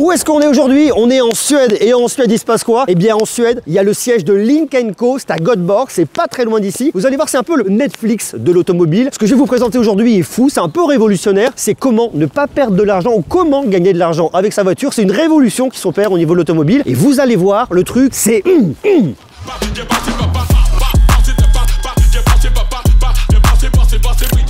Où est-ce qu'on est aujourd'hui? On est en Suède. Et en Suède, il se passe quoi? Eh bien, en Suède, il y a le siège de Lynk & Co. C'est à Göteborg, c'est pas très loin d'ici. Vous allez voir, c'est un peu le Netflix de l'automobile. Ce que je vais vous présenter aujourd'hui est fou, c'est un peu révolutionnaire. C'est comment ne pas perdre de l'argent ou comment gagner de l'argent avec sa voiture. C'est une révolution qui s'opère au niveau de l'automobile. Et vous allez voir, le truc, c'est...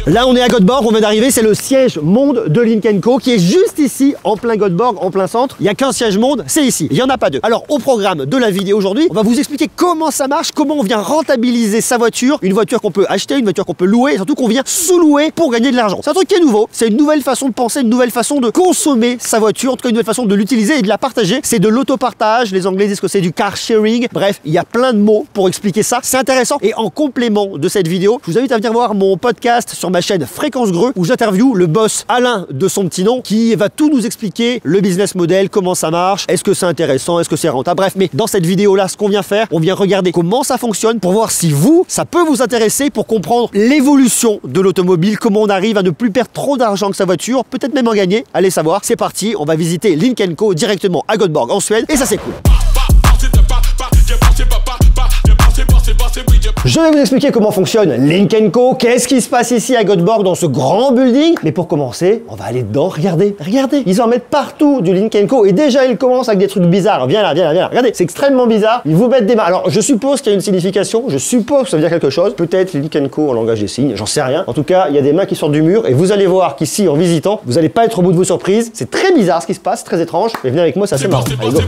Là, on est à Göteborg, on vient d'arriver, c'est le siège monde de Lynk & Co qui est juste ici, en plein Göteborg, en plein centre. Il n'y a qu'un siège monde, c'est ici, il n'y en a pas deux. Alors, au programme de la vidéo aujourd'hui, on va vous expliquer comment ça marche, comment on vient rentabiliser sa voiture, une voiture qu'on peut acheter, une voiture qu'on peut louer, et surtout qu'on vient sous-louer pour gagner de l'argent. C'est un truc qui est nouveau, c'est une nouvelle façon de penser, une nouvelle façon de consommer sa voiture, en tout cas une nouvelle façon de l'utiliser et de la partager. C'est de l'autopartage, les Anglais disent que c'est du car sharing, bref, il y a plein de mots pour expliquer ça, c'est intéressant. Et en complément de cette vidéo, je vous invite à venir voir mon podcast sur ma chaîne Fréquence Greux où j'interviewe le boss Alain de son petit nom qui va tout nous expliquer, le business model, comment ça marche, est-ce que c'est intéressant, est-ce que c'est rentable, bref. Mais dans cette vidéo là, ce qu'on vient faire, on vient regarder comment ça fonctionne pour voir si vous, ça peut vous intéresser, pour comprendre l'évolution de l'automobile, comment on arrive à ne plus perdre trop d'argent que sa voiture, peut-être même en gagner. Allez savoir, c'est parti, on va visiter Lynk & Co directement à Göteborg en Suède et ça c'est cool. Je vais vous expliquer comment fonctionne Lynk & Co, qu'est-ce qui se passe ici à Göteborg dans ce grand building. Mais pour commencer, on va aller dedans, regardez, ils en mettent partout du Lynk & Co et déjà ils commencent avec des trucs bizarres. Viens là, regardez, c'est extrêmement bizarre. Ils vous mettent des mains. Alors je suppose qu'il y a une signification, je suppose que ça veut dire quelque chose. Peut-être Lynk & Co en langage des signes, j'en sais rien. En tout cas, il y a des mains qui sortent du mur et vous allez voir qu'ici en visitant, vous n'allez pas être au bout de vos surprises. C'est très bizarre ce qui se passe, très étrange. Mais venez avec moi, ça c'est marrant. Allez, go.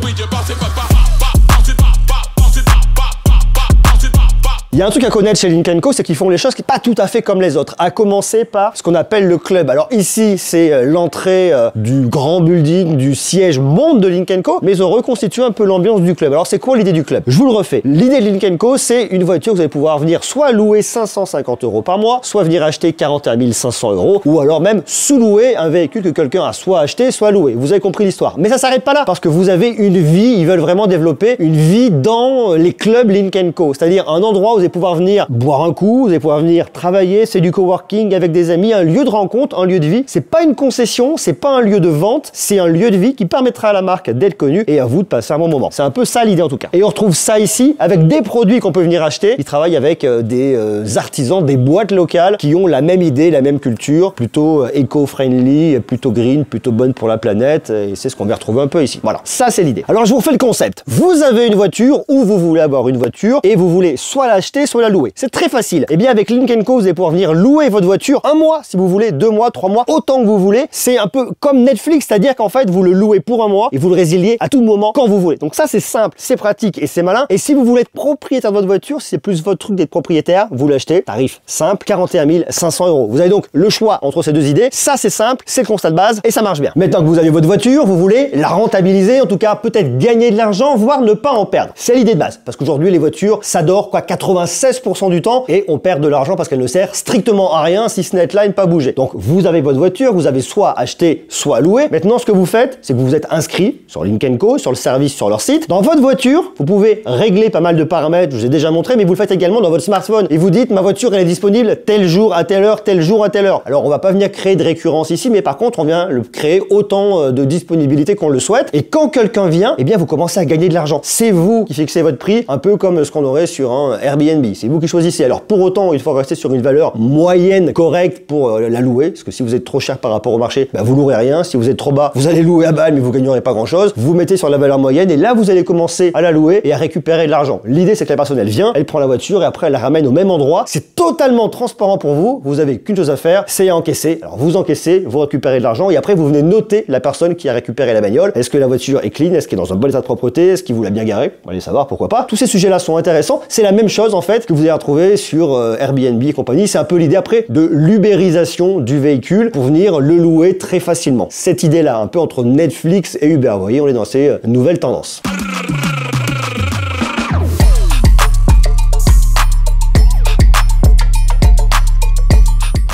Il y a un truc à connaître chez Lynk & Co, c'est qu'ils font les choses qui sont pas tout à fait comme les autres. À commencer par ce qu'on appelle le club. Alors ici, c'est l'entrée du grand building, du siège monde de Lynk & Co, mais ils ont reconstitué un peu l'ambiance du club. Alors c'est quoi l'idée du club? Je vous le refais. L'idée de Lynk & Co, c'est une voiture que vous allez pouvoir venir soit louer 550 € par mois, soit venir acheter 41 500 €, ou alors même sous-louer un véhicule que quelqu'un a soit acheté, soit loué. Vous avez compris l'histoire. Mais ça s'arrête pas là, parce que vous avez une vie, ils veulent vraiment développer une vie dans les clubs Lynk & Co, c'est-à-dire un endroit où vous allez pouvoir venir boire un coup, vous allez pouvoir venir travailler, c'est du coworking avec des amis, un lieu de rencontre, un lieu de vie. C'est pas une concession, c'est pas un lieu de vente, c'est un lieu de vie qui permettra à la marque d'être connue et à vous de passer un bon moment. C'est un peu ça l'idée en tout cas. Et on retrouve ça ici avec des produits qu'on peut venir acheter. Ils travaillent avec des artisans, des boîtes locales qui ont la même idée, la même culture, plutôt éco-friendly, plutôt green, plutôt bonne pour la planète. Et c'est ce qu'on va retrouver un peu ici. Voilà, ça c'est l'idée. Alors je vous refais le concept. Vous avez une voiture ou vous voulez avoir une voiture et vous voulez soit l'acheter, soit la louer. C'est très facile. Et bien avec Lynk & Co, vous allez pouvoir venir louer votre voiture un mois si vous voulez, 2 mois, 3 mois, autant que vous voulez. C'est un peu comme Netflix, c'est-à-dire qu'en fait vous le louez pour un mois et vous le résiliez à tout moment quand vous voulez. Donc ça c'est simple, c'est pratique et c'est malin. Et si vous voulez être propriétaire de votre voiture, si c'est plus votre truc d'être propriétaire, vous l'achetez, tarif simple, 41 500 €. Vous avez donc le choix entre ces deux idées. Ça c'est simple, c'est le constat de base et ça marche bien. Maintenant que vous avez votre voiture, vous voulez la rentabiliser, en tout cas peut-être gagner de l'argent, voire ne pas en perdre. C'est l'idée de base. Parce qu'aujourd'hui les voitures, ça dort quoi 96% du temps et on perd de l'argent parce qu'elle ne sert strictement à rien si ce n'est être là et ne pas bouger. Donc vous avez votre voiture, vous avez soit acheté, soit loué. Maintenant ce que vous faites, c'est que vous vous êtes inscrit sur Lynk & Co, sur le service, sur leur site. Dans votre voiture, vous pouvez régler pas mal de paramètres, je vous ai déjà montré, mais vous le faites également dans votre smartphone. Et vous dites, ma voiture elle est disponible tel jour à telle heure, tel jour à telle heure. Alors on va pas venir créer de récurrence ici, mais par contre on vient le créer autant de disponibilité qu'on le souhaite. Et quand quelqu'un vient, eh bien vous commencez à gagner de l'argent. C'est vous qui fixez votre prix, un peu comme ce qu'on aurait sur un Airbnb. C'est vous qui choisissez. Alors pour autant, il faut rester sur une valeur moyenne correcte pour la louer, parce que si vous êtes trop cher par rapport au marché, bah, vous louerez rien. Si vous êtes trop bas, vous allez louer à balle, mais vous gagnerez pas grand chose. Vous mettez sur la valeur moyenne et là vous allez commencer à la louer et à récupérer de l'argent. L'idée c'est que la personne elle vient, elle prend la voiture et après elle la ramène au même endroit. C'est totalement transparent pour vous. Vous avez qu'une chose à faire, c'est à encaisser. Alors vous encaissez, vous récupérez de l'argent et après vous venez noter la personne qui a récupéré la bagnole. Est-ce que la voiture est clean? Est-ce qu'elle est dans un bon état de propreté? Est-ce qu'il vous l'a bien garé? Allez savoir, pourquoi pas. Tous ces sujets-là sont intéressants. C'est la même chose en fait que vous allez retrouver sur Airbnb et compagnie. C'est un peu l'idée après de l'ubérisation du véhicule pour venir le louer très facilement. Cette idée-là, un peu entre Netflix et Uber. Vous voyez, on est dans ces nouvelles tendances.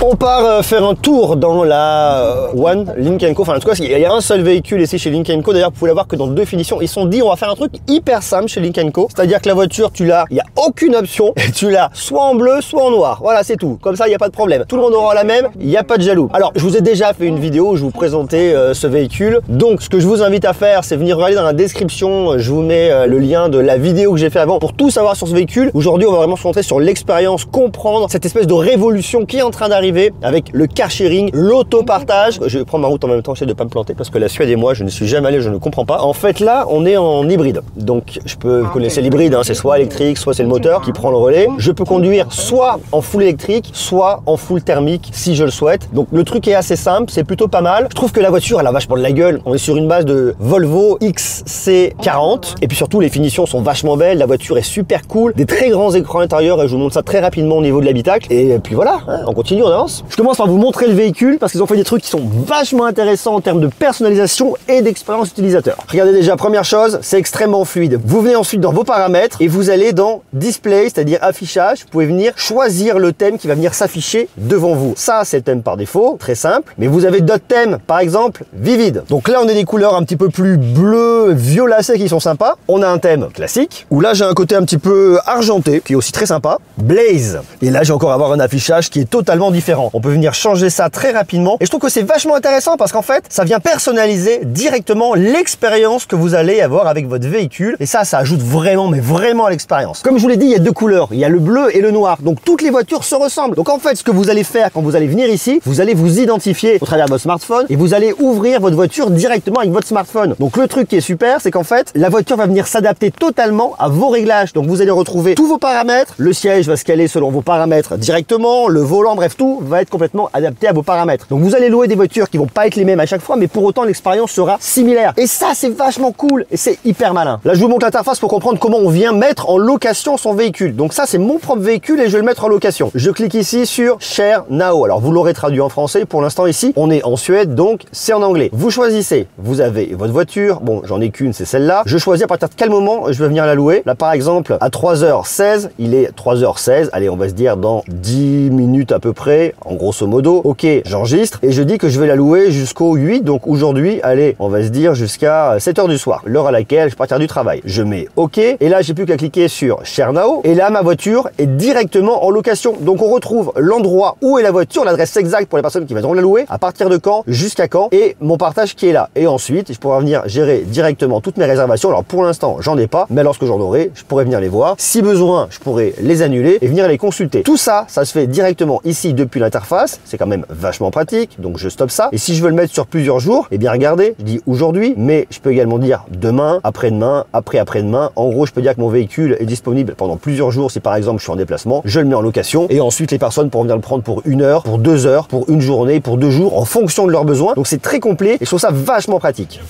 On part faire un tour dans la One Lynk & Co. Enfin, en tout cas, il y a un seul véhicule ici chez Lynk & Co. D'ailleurs, vous pouvez la voir que dans deux finitions. Ils se sont dit, on va faire un truc hyper simple chez Lynk & Co. C'est-à-dire que la voiture, tu l'as, il n'y a aucune option. Et tu l'as soit en bleu, soit en noir. Voilà, c'est tout. Comme ça, il n'y a pas de problème. Tout le monde aura la même, il n'y a pas de jaloux. Alors, je vous ai déjà fait une vidéo où je vous présentais ce véhicule. Donc, ce que je vous invite à faire, c'est venir regarder dans la description. Je vous mets le lien de la vidéo que j'ai fait avant pour tout savoir sur ce véhicule. Aujourd'hui, on va vraiment se concentrer sur l'expérience, comprendre cette espèce de révolution qui est en train d'arriver avec le car sharing, l'autopartage. Je vais prendre ma route en même temps, j'essaie de pas me planter parce que la Suède et moi, je ne suis jamais allé, je ne comprends pas. En fait, là, on est en hybride. Donc, vous connaissez l'hybride, hein, c'est soit électrique, soit c'est le moteur qui prend le relais. Je peux conduire soit en full électrique, soit en full thermique si je le souhaite. Donc, le truc est assez simple, c'est plutôt pas mal. Je trouve que la voiture, elle a vachement de la gueule. On est sur une base de Volvo XC40 et puis surtout, les finitions sont vachement belles. La voiture est super cool, des très grands écrans intérieurs et je vous montre ça très rapidement au niveau de l'habitacle. Et puis voilà, hein, on continue, on avance. Je commence par vous montrer le véhicule parce qu'ils ont fait des trucs qui sont vachement intéressants en termes de personnalisation et d'expérience utilisateur. Regardez déjà, première chose, c'est extrêmement fluide. Vous venez ensuite dans vos paramètres et vous allez dans Display, c'est-à-dire affichage. Vous pouvez venir choisir le thème qui va venir s'afficher devant vous. Ça, c'est le thème par défaut, très simple. Mais vous avez d'autres thèmes, par exemple, Vivid. Donc là, on a des couleurs un petit peu plus bleu, violacées qui sont sympas. On a un thème classique où là, j'ai un côté un petit peu argenté qui est aussi très sympa. Blaze. Et là, j'ai encore avoir un affichage qui est totalement différent. On peut venir changer ça très rapidement. Et je trouve que c'est vachement intéressant parce qu'en fait, ça vient personnaliser directement l'expérience que vous allez avoir avec votre véhicule. Et ça ajoute vraiment, mais vraiment à l'expérience. Comme je vous l'ai dit, il y a deux couleurs. Il y a le bleu et le noir. Donc, toutes les voitures se ressemblent. Donc, en fait, ce que vous allez faire quand vous allez venir ici, vous allez vous identifier au travers de votre smartphone et vous allez ouvrir votre voiture directement avec votre smartphone. Donc, le truc qui est super, c'est qu'en fait, la voiture va venir s'adapter totalement à vos réglages. Donc, vous allez retrouver tous vos paramètres. Le siège va se caler selon vos paramètres directement. Le volant, bref, tout va être complètement adapté à vos paramètres. Donc, vous allez louer des voitures qui vont pas être les mêmes à chaque fois, mais pour autant, l'expérience sera similaire. Et ça, c'est vachement cool et c'est hyper malin. Là, je vous montre l'interface pour comprendre comment on vient mettre en location son véhicule. Donc ça, c'est mon propre véhicule et je vais le mettre en location. Je clique ici sur Share Now. Alors, vous l'aurez traduit en français. Pour l'instant, ici, on est en Suède, donc c'est en anglais. Vous choisissez. Vous avez votre voiture. Bon, j'en ai qu'une, c'est celle-là. Je choisis à partir de quel moment je vais venir la louer. Là, par exemple, à 3h16, il est 3h16. Allez, on va se dire dans 10 minutes à peu près, en grosso modo. Ok, j'enregistre et je dis que je vais la louer jusqu'au 8. Donc aujourd'hui, allez, on va se dire jusqu'à 7h du soir, l'heure à laquelle je partirai du travail. Je mets OK et là, j'ai plus qu'à cliquer sur Share Now et là, ma voiture est directement en location. Donc on retrouve l'endroit où est la voiture, l'adresse exacte pour les personnes qui viendront la louer, à partir de quand, jusqu'à quand et mon partage qui est là. Et ensuite, je pourrai venir gérer directement toutes mes réservations. Alors pour l'instant, j'en ai pas, mais lorsque j'en aurai, je pourrai venir les voir. Si besoin, je pourrai les annuler et venir les consulter. Tout ça, ça se fait directement ici depuis l'interface. C'est quand même vachement pratique. Donc je stoppe ça. Et si je veux le mettre sur plusieurs jours, eh bien regardez, je dis aujourd'hui, mais je peux également dire demain, après-demain, après-après-demain. En gros, je peux dire que mon véhicule est disponible pendant plusieurs jours. Si par exemple je suis en déplacement, je le mets en location et ensuite les personnes pourront venir le prendre pour 1 heure, pour 2 heures, pour une journée, pour 2 jours en fonction de leurs besoins. Donc c'est très complet et je trouve ça vachement pratique.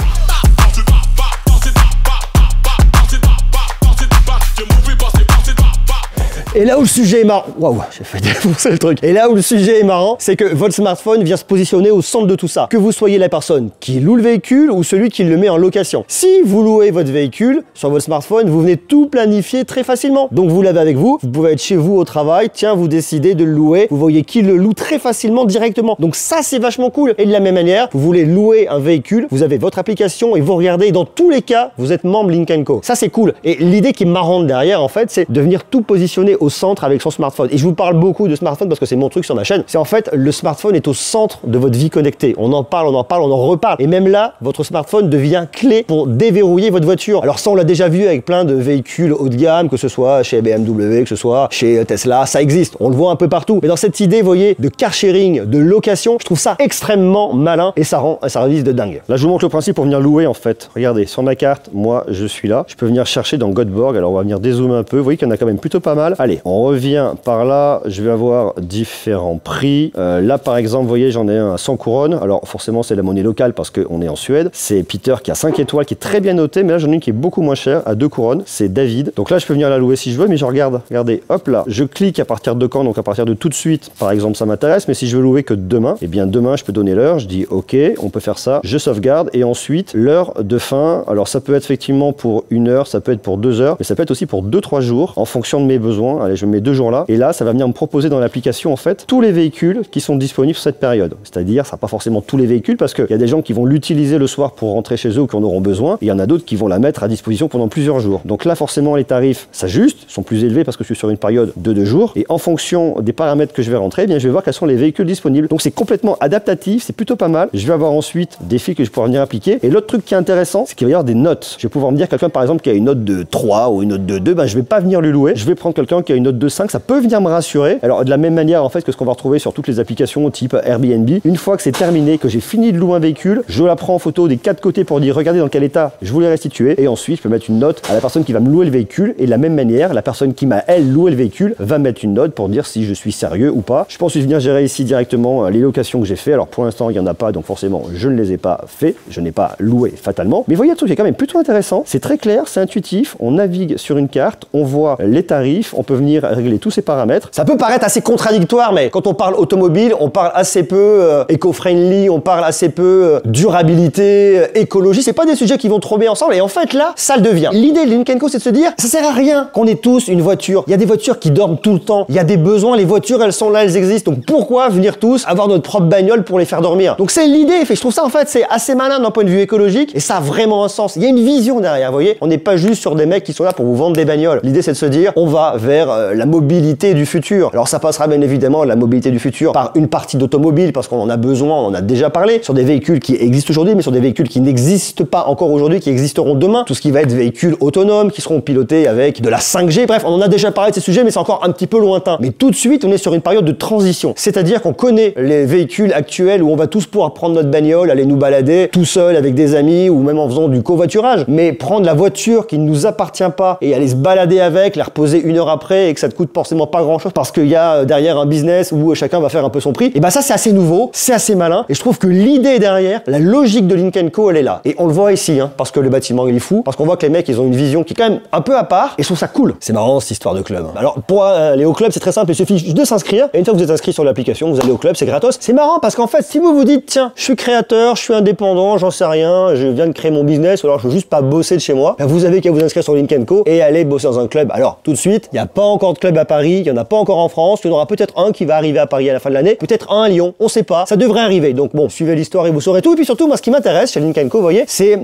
Et là où le sujet est marrant, waouh, j'ai fait défoncer le truc. Et là où le sujet est marrant, c'est que votre smartphone vient se positionner au centre de tout ça. Que vous soyez la personne qui loue le véhicule ou celui qui le met en location. Si vous louez votre véhicule sur votre smartphone, vous venez tout planifier très facilement. Donc vous l'avez avec vous, vous pouvez être chez vous au travail, tiens, vous décidez de le louer, vous voyez qui le loue très facilement directement. Donc ça, c'est vachement cool. Et de la même manière, vous voulez louer un véhicule, vous avez votre application et vous regardez. Et dans tous les cas, vous êtes membre Lynk & Co. Ça, c'est cool. Et l'idée qui est marrante derrière, en fait, c'est de venir tout positionner au centre avec son smartphone. Et je vous parle beaucoup de smartphone parce que c'est mon truc sur ma chaîne. C'est en fait, le smartphone est au centre de votre vie connectée. On en parle, on en parle, on en reparle. Et même là, votre smartphone devient clé pour déverrouiller votre voiture. Alors ça, on l'a déjà vu avec plein de véhicules haut de gamme, que ce soit chez BMW, que ce soit chez Tesla, ça existe. On le voit un peu partout. Mais dans cette idée, vous voyez, de car sharing, de location, je trouve ça extrêmement malin et ça rend un service de dingue. Là, je vous montre le principe pour venir louer en fait. Regardez, sur ma carte, moi, je suis là. Je peux venir chercher dans Göteborg. Alors, on va venir dézoomer un peu. Vous voyez qu'il y en a quand même plutôt pas mal. Allez, on revient par là, je vais avoir différents prix. Là, par exemple, vous voyez, j'en ai un à 100 couronnes. Alors, forcément, c'est la monnaie locale parce qu'on est en Suède. C'est Peter qui a 5 étoiles, qui est très bien noté. Mais là, j'en ai une qui est beaucoup moins chère, à 2 couronnes. C'est David. Donc là, je peux venir la louer si je veux, mais je regarde. Regardez, hop là. Je clique à partir de quand? Donc, à partir de tout de suite, par exemple, ça m'intéresse. Mais si je veux louer que demain, eh bien, demain, je peux donner l'heure. Je dis OK, on peut faire ça. Je sauvegarde. Et ensuite, l'heure de fin. Alors, ça peut être effectivement pour 1 heure, ça peut être pour 2 heures, mais ça peut être aussi pour 2-3 jours en fonction de mes besoins. Allez, je mets 2 jours là. Et là, ça va venir me proposer dans l'application, en fait, tous les véhicules qui sont disponibles sur cette période. C'est-à-dire, ça sera pas forcément tous les véhicules parce qu'il y a des gens qui vont l'utiliser le soir pour rentrer chez eux ou qui en auront besoin. Et il y en a d'autres qui vont la mettre à disposition pendant plusieurs jours. Donc là, forcément, les tarifs s'ajustent, sont plus élevés parce que je suis sur une période de 2 jours. Et en fonction des paramètres que je vais rentrer, eh bien, je vais voir quels sont les véhicules disponibles. Donc c'est complètement adaptatif, c'est plutôt pas mal. Je vais avoir ensuite des filles que je pourrai venir appliquer. Et l'autre truc qui est intéressant, c'est qu'il va y avoir des notes. Je vais pouvoir me dire quelqu'un, par exemple, qui a une note de 3 ou une note de 2, ben, je vais pas venir lui louer. Je vais prendre quelqu'un qui a une note de 5, ça peut venir me rassurer. Alors de la même manière, en fait, que ce qu'on va retrouver sur toutes les applications type Airbnb, une fois que c'est terminé, que j'ai fini de louer un véhicule, je la prends en photo des 4 côtés pour dire regardez dans quel état je voulais restituer. Et ensuite, je peux mettre une note à la personne qui va me louer le véhicule. Et de la même manière, la personne qui m'a, elle, loué le véhicule va mettre une note pour dire si je suis sérieux ou pas. Je pense venir gérer ici directement les locations que j'ai fait. Alors pour l'instant, il n'y en a pas, donc forcément, je ne les ai pas fait. Je n'ai pas loué fatalement. Mais voyez, le truc qui est quand même plutôt intéressant. C'est très clair, c'est intuitif. On navigue sur une carte, on voit les tarifs, on peut venir régler tous ces paramètres. Ça peut paraître assez contradictoire, mais quand on parle automobile, on parle assez peu éco-friendly, on parle assez peu durabilité, écologie. C'est pas des sujets qui vont trop bien ensemble. Et en fait, là, ça le devient. L'idée de Lynk & Co, c'est de se dire, ça sert à rien qu'on ait tous une voiture. Il y a des voitures qui dorment tout le temps. Il y a des besoins. Les voitures, elles sont là, elles existent. Donc pourquoi venir tous avoir notre propre bagnole pour les faire dormir? Donc c'est l'idée. Et je trouve ça, en fait, c'est assez malin d'un point de vue écologique. Et ça a vraiment un sens. Il y a une vision derrière, vous voyez. On n'est pas juste sur des mecs qui sont là pour vous vendre des bagnoles. L'idée, c'est de se dire, on va vers la mobilité du futur. Alors ça passera bien évidemment, la mobilité du futur, par une partie d'automobile, parce qu'on en a besoin, on en a déjà parlé, sur des véhicules qui existent aujourd'hui, mais sur des véhicules qui n'existent pas encore aujourd'hui, qui existeront demain. Tout ce qui va être véhicules autonomes, qui seront pilotés avec de la 5G. Bref, on en a déjà parlé de ces sujets, mais c'est encore un petit peu lointain. Mais tout de suite, on est sur une période de transition. C'est-à-dire qu'on connaît les véhicules actuels où on va tous pouvoir prendre notre bagnole, aller nous balader tout seul avec des amis ou même en faisant du covoiturage. Mais prendre la voiture qui ne nous appartient pas et aller se balader avec, la reposer 1 heure après et que ça te coûte forcément pas grand-chose parce qu'il y a derrière un business où chacun va faire un peu son prix, et ben ça c'est assez nouveau, c'est assez malin et je trouve que l'idée derrière, la logique de Lynk & Co, elle est là. Et on le voit ici, hein, parce que le bâtiment il est fou, parce qu'on voit que les mecs ils ont une vision qui est quand même un peu à part et je trouve ça cool. C'est marrant cette histoire de club. Alors pour aller au club c'est très simple, il suffit juste de s'inscrire et une fois que vous êtes inscrit sur l'application, vous allez au club, c'est gratos. C'est marrant parce qu'en fait si vous vous dites tiens, je suis créateur, je suis indépendant, j'en sais rien, je viens de créer mon business ou alors je veux juste pas bosser de chez moi, ben, vous avez qu'à vous inscrire sur Lynk & Co et aller bosser dans un club. Alors tout de suite, il n'y a pas encore de club à Paris, il n'y en a pas encore en France, il y en aura peut-être un qui va arriver à Paris à la fin de l'année, peut-être un à Lyon, on sait pas, ça devrait arriver. Donc bon, suivez l'histoire et vous saurez tout. Et puis surtout, moi ce qui m'intéresse chez Lynk & Co, vous voyez, c'est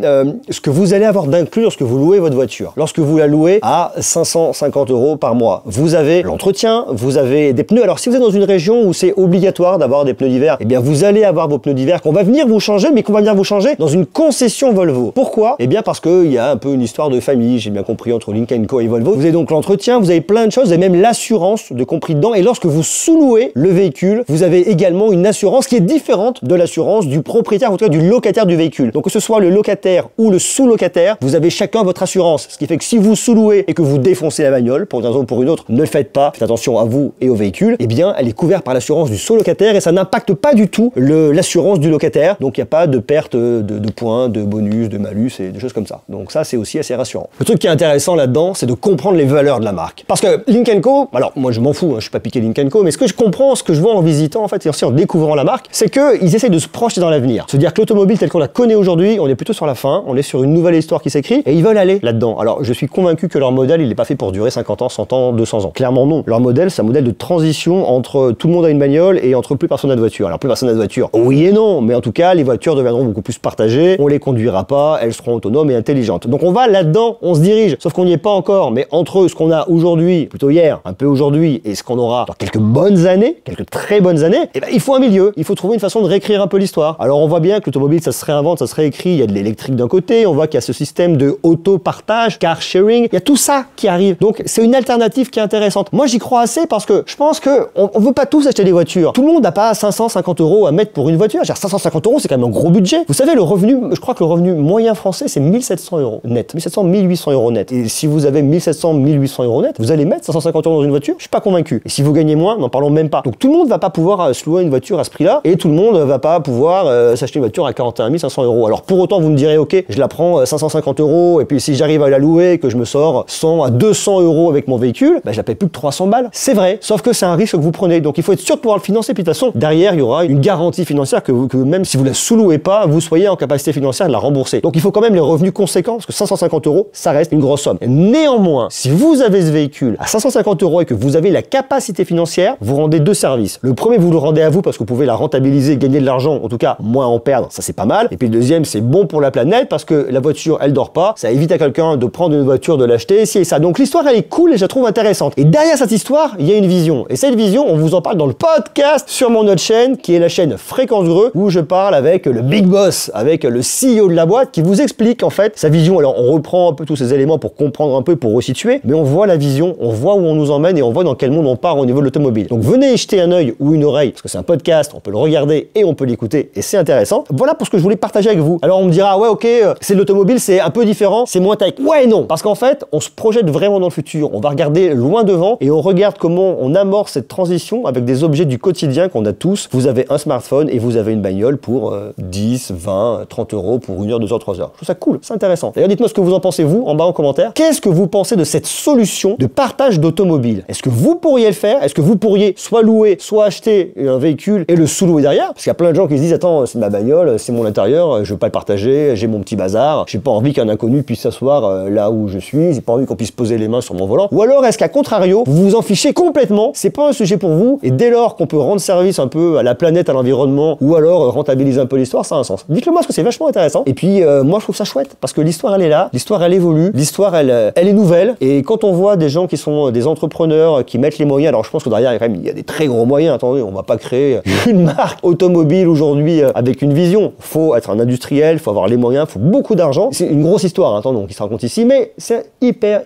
ce que vous allez avoir d'inclus lorsque vous louez votre voiture. Lorsque vous la louez à 550 € par mois, vous avez l'entretien, vous avez des pneus. Alors si vous êtes dans une région où c'est obligatoire d'avoir des pneus d'hiver, eh bien vous allez avoir vos pneus d'hiver qu'on va venir vous changer, mais qu'on va venir vous changer dans une concession Volvo. Pourquoi? Eh bien parce qu'il y a un peu une histoire de famille, j'ai bien compris, entre Lynk & Co et Volvo. Vous avez donc l'entretien, vous avez plein de choses, vous avez même l'assurance de compris dedans. Et lorsque vous sous-louez le véhicule, vous avez également une assurance qui est différente de l'assurance du propriétaire, en tout cas du locataire du véhicule. Donc que ce soit le locataire ou le sous-locataire, vous avez chacun votre assurance. Ce qui fait que si vous sous-louez et que vous défoncez la bagnole, pour une raison ou pour une autre, ne le faites pas, faites attention à vous et au véhicule, eh bien elle est couverte par l'assurance du sous-locataire et ça n'impacte pas du tout l'assurance du locataire. Donc il n'y a pas de perte de points, de bonus, de malus et des choses comme ça. Donc ça c'est aussi assez rassurant. Le truc qui est intéressant là-dedans, c'est de comprendre les valeurs de la marque. Parce que Lynk & Co, alors moi je m'en fous, hein, je suis pas piqué Lynk & Co, mais ce que je comprends, ce que je vois en visitant en fait, et aussi en découvrant la marque, c'est qu'ils essayent de se projeter dans l'avenir. Se dire que l'automobile telle qu'on la connaît aujourd'hui, on est plutôt sur la fin, on est sur une nouvelle histoire qui s'écrit, et ils veulent aller là-dedans. Alors je suis convaincu que leur modèle, il n'est pas fait pour durer 50 ans, 100 ans, 200 ans. Clairement non. Leur modèle, c'est un modèle de transition entre tout le monde a une bagnole et entre plus personne n'a de voiture. Alors plus personne n'a de voiture, oui et non, mais en tout cas, les voitures deviendront beaucoup plus partagées, on les conduira pas, elles seront autonomes et intelligentes. Donc on va là-dedans, on se dirige, sauf qu'on n'y est pas encore, mais entre ce qu'on a aujourd'hui, plutôt hier, un peu aujourd'hui, et ce qu'on aura dans quelques bonnes années, quelques très bonnes années, eh ben, il faut un milieu, il faut trouver une façon de réécrire un peu l'histoire. Alors on voit bien que l'automobile, ça se réinvente, ça se réécrit, il y a de l'électrique d'un côté, on voit qu'il y a ce système de auto-partage, car sharing, il y a tout ça qui arrive. Donc c'est une alternative qui est intéressante. Moi j'y crois assez parce que je pense que on veut pas tous acheter des voitures. Tout le monde n'a pas 550 € à mettre pour une voiture. Genre 550 €, c'est quand même un gros budget. Vous savez, le revenu, je crois que le revenu moyen français, c'est 1700 € net. 1700, 1800 € net. Et si vous avez 1700, 1800 € net, vous allez mettre 550 € dans une voiture? Je suis pas convaincu. Et si vous gagnez moins, n'en parlons même pas. Donc tout le monde va pas pouvoir se louer une voiture à ce prix-là et tout le monde va pas pouvoir s'acheter une voiture à 41 500 €. Alors pour autant, vous me direz, ok, je la prends 550 € et puis si j'arrive à la louer, que je me sors 100 à 200 € avec mon véhicule, bah, je la paye plus que 300 balles. C'est vrai. Sauf que c'est un risque que vous prenez. Donc il faut être sûr de pouvoir le financer. Puis de toute façon, derrière, il y aura une garantie financière que même si vous la sous-louez pas, vous soyez en capacité financière de la rembourser. Donc il faut quand même les revenus conséquents parce que 550 €, ça reste une grosse somme. Néanmoins, si vous avez ce véhicule à 550 € et que vous avez la capacité financière, vous rendez deux services. Le premier, vous le rendez à vous parce que vous pouvez la rentabiliser, gagner de l'argent, en tout cas moins en perdre, ça c'est pas mal. Et puis le deuxième, c'est bon pour la planète parce que la voiture, elle dort pas, ça évite à quelqu'un de prendre une voiture, de l'acheter, ci et ça. Donc l'histoire, elle est cool et je la trouve intéressante. Et derrière cette histoire, il y a une vision. Et cette vision, on vous en parle dans le podcast sur mon autre chaîne, qui est la chaîne Fréquence Greux, où je parle avec le big boss, avec le CEO de la boîte, qui vous explique en fait sa vision. Alors on reprend un peu tous ces éléments pour comprendre un peu, pour resituer, mais on voit la vision, on voit où on nous emmène et on voit dans quel monde on part au niveau de l'automobile. Donc venez y jeter un œil ou une oreille, parce que c'est un podcast, on peut le regarder et on peut l'écouter et c'est intéressant. Voilà pour ce que je voulais partager avec vous. Alors on me dira, ouais ok, c'est l'automobile, c'est un peu différent, c'est moins tech. Ouais et non, parce qu'en fait, on se projette vraiment dans le futur, on va regarder loin devant et on regarde comment on amorce cette transition avec des objets du quotidien qu'on a tous. Vous avez un smartphone et vous avez une bagnole pour 10, 20, 30 € pour 1 heure, 2 heures, 3 heures. Je trouve ça cool, c'est intéressant. D'ailleurs, dites-moi ce que vous en pensez vous en bas en commentaire. Qu'est-ce que vous pensez de cette solution de partage d'automobile? Est-ce que vous pourriez le faire? Est-ce que vous pourriez soit louer, soit acheter un véhicule et le sous-louer derrière? Parce qu'il y a plein de gens qui se disent, attends, c'est ma bagnole, c'est mon intérieur, je veux pas le partager, j'ai mon petit bazar, j'ai pas envie qu'un inconnu puisse s'asseoir là où je suis, j'ai pas envie qu'on puisse poser les mains sur mon volant. Ou alors est-ce qu'à contrario, vous vous en fichez complètement, c'est pas un sujet pour vous, et dès lors qu'on peut rendre service un peu à la planète, à l'environnement, ou alors rentabiliser un peu l'histoire, ça a un sens. Dites-le moi parce que c'est vachement intéressant. Et puis moi je trouve ça chouette, parce que l'histoire elle est là, l'histoire elle évolue, l'histoire elle est nouvelle, et quand on voit des gens qui sont des entrepreneurs, qui mettent les moyens, alors je pense que derrière quand même il y a des très gros moyens, attendez, on va pas créer une marque automobile aujourd'hui avec une vision, faut être un industriel, faut avoir les moyens, faut beaucoup d'argent, c'est une grosse histoire, attendons, qui se raconte ici, mais c'est hyper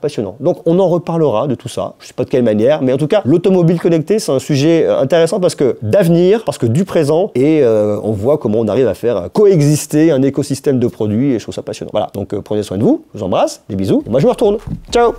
passionnant. Donc on en reparlera de tout ça, je sais pas de quelle manière, mais en tout cas l'automobile connectée c'est un sujet intéressant parce que d'avenir, parce que du présent, et on voit comment on arrive à faire coexister un écosystème de produits et je trouve ça passionnant. Voilà, donc prenez soin de vous, je vous embrasse, des bisous, et moi je me retourne. Ciao!